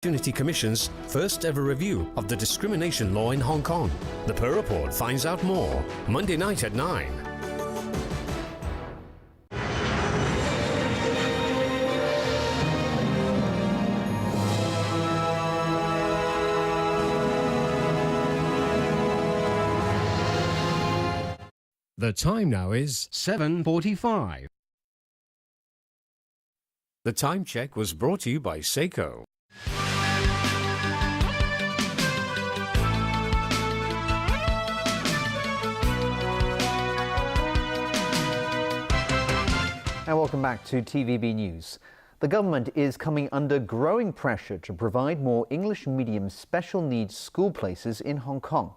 Opportunity Commission's first ever review of the discrimination law in Hong Kong. The Per Report finds out more Monday night at 9. The time now is 7:45. The time check was brought to you by Seiko. And welcome back to TVB News. The government is coming under growing pressure to provide more English medium special needs school places in Hong Kong.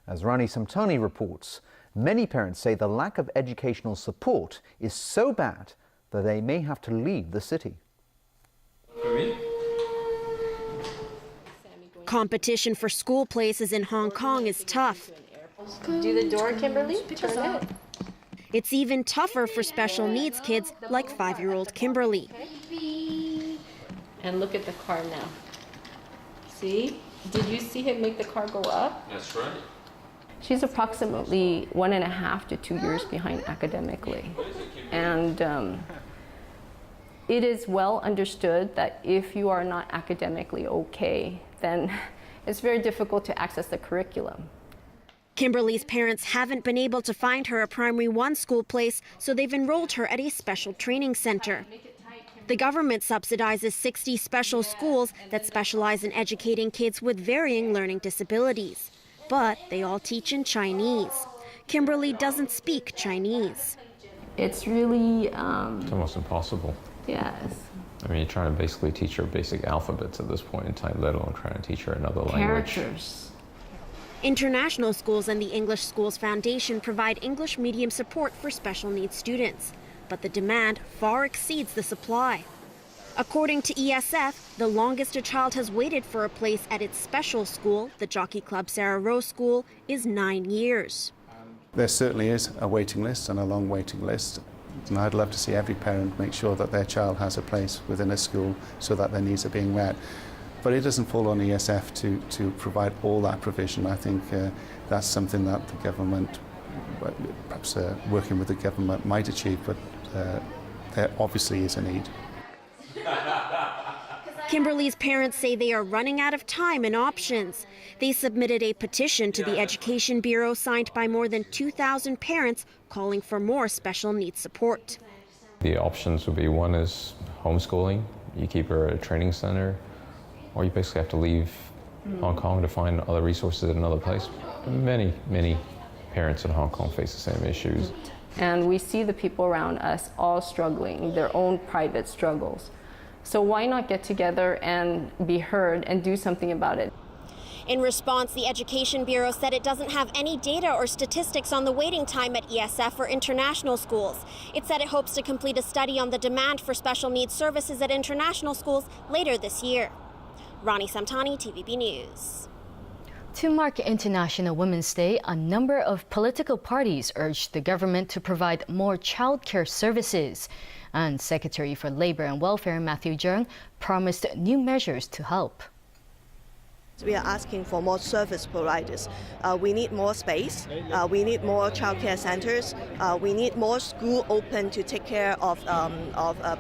As Rani Samtani reports, many parents say the lack of educational support is so bad that they may have to leave the city. Competition for school places in Hong Kong is tough. Do the door, Kimberly. Turn it. It's even tougher for special needs kids like 5-year-old Kimberly. And look at the car now. See? Did you see him make the car go up? That's right. She's approximately 1.5 to 2 years behind academically. And it is well understood that if you are not academically okay, then it's very difficult to access the curriculum. Kimberly's parents haven't been able to find her a Primary 1 school place, so they've enrolled her at a special training center. The government subsidizes 60 special schools that specialize in educating kids with varying learning disabilities. But they all teach in Chinese. Kimberly doesn't speak Chinese. It's really... It's almost impossible. Yes. I mean, you're trying to basically teach her basic alphabets at this point in time, let alone trying to teach her another language. Characters. International schools and the English Schools Foundation provide English medium support for special needs students, but the demand far exceeds the supply. According to ESF, the longest a child has waited for a place at its special school, the Jockey Club Sarah Rose School, is 9 years. There certainly is a waiting list and a long waiting list. And I'd love to see every parent make sure that their child has a place within a school so that their needs are being met. But it doesn't fall on ESF to provide all that provision. I think that's something that the government, perhaps working with the government, might achieve, but there obviously is a need. Kimberly's parents say they are running out of time and options. They submitted a petition to the Education Bureau signed by more than 2,000 parents calling for more special needs support. The options would be, one is homeschooling. You keep her at a training center, or you basically have to leave Hong Kong to find other resources at another place. Many, many parents in Hong Kong face the same issues. And we see the people around us all struggling, their own private struggles. So why not get together and be heard and do something about it? In response, the Education Bureau said it doesn't have any data or statistics on the waiting time at ESF or international schools. It said it hopes to complete a study on the demand for special needs services at international schools later this year. Rani Samtani, TVB News. To mark International Women's Day, a number of political parties urged the government to provide more childcare services. And Secretary for Labor and Welfare Matthew Cheung promised new measures to help. We are asking for more service providers. We need more space. We need more childcare centers. We need more school open to take care of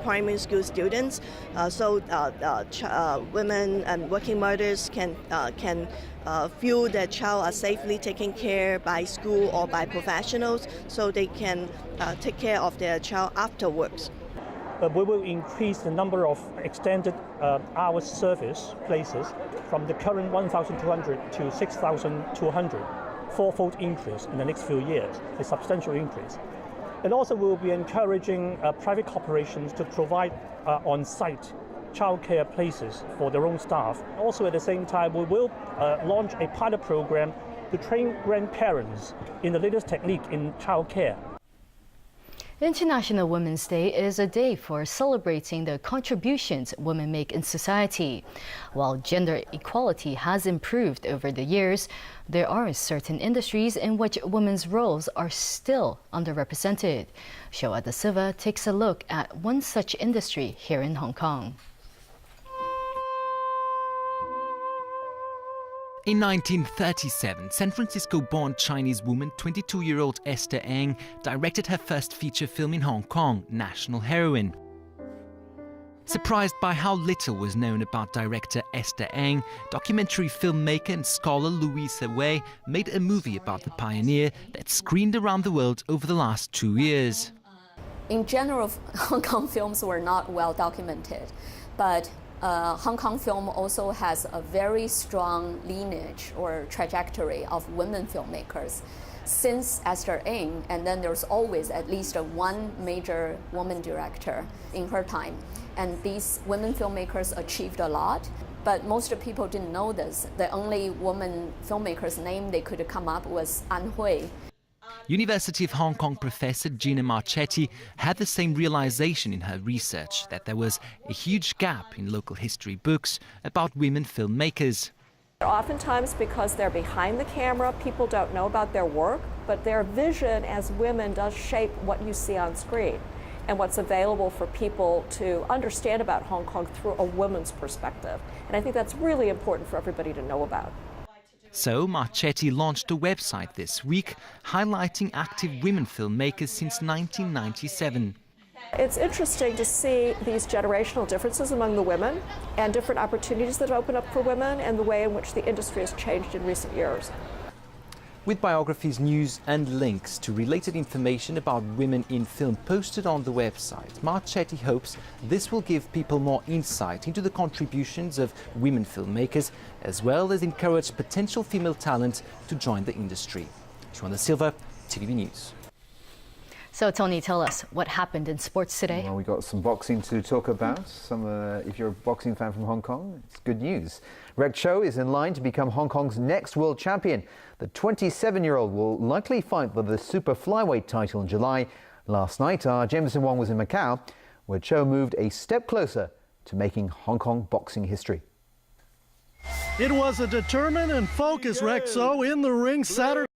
primary school students, so women and working mothers can feel their child are safely taken care by school or by professionals, so they can take care of their child afterwards. We will increase the number of extended hours service places from the current 1,200 to 6,200, fourfold increase in the next few years, a substantial increase. And also we'll be encouraging private corporations to provide on-site childcare places for their own staff. Also at the same time, we will launch a pilot program to train grandparents in the latest technique in childcare. International Women's Day is a day for celebrating the contributions women make in society. While gender equality has improved over the years, there are certain industries in which women's roles are still underrepresented. Shoa Da Silva takes a look at one such industry here in Hong Kong. In 1937, San Francisco-born Chinese woman 22-year-old Esther Ng directed her first feature film in Hong Kong, National Heroine. Surprised by how little was known about director Esther Ng, documentary filmmaker and scholar Louisa Wei made a movie about the pioneer that screened around the world over the last 2 years. In general, Hong Kong films were not well documented, but Hong Kong film also has a very strong lineage or trajectory of women filmmakers since Esther Ng, and then there's always at least one major woman director in her time. And these women filmmakers achieved a lot, but most people didn't know this. The only woman filmmaker's name they could come up was An Hui. University of Hong Kong professor Gina Marchetti had the same realization in her research, that there was a huge gap in local history books about women filmmakers. Oftentimes, because they're behind the camera, people don't know about their work, but their vision as women does shape what you see on screen and what's available for people to understand about Hong Kong through a woman's perspective. And I think that's really important for everybody to know about. So Marchetti launched a website this week highlighting active women filmmakers since 1997. It's interesting to see these generational differences among the women and different opportunities that open up for women and the way in which the industry has changed in recent years. With biographies, news and links to related information about women in film posted on the website, Marchetti hopes this will give people more insight into the contributions of women filmmakers, as well as encourage potential female talent to join the industry. João da Silva, TVB News. So, Tony, tell us what happened in sports today. Well, we got some boxing to talk about. If you're a boxing fan from Hong Kong, it's good news. Rek Cho is in line to become Hong Kong's next world champion. The 27-year-old will likely fight for the super flyweight title in July. Last night, our Jameson Wong was in Macau, where Cho moved a step closer to making Hong Kong boxing history. It was a determined and focused Rek Cho in the ring Saturday.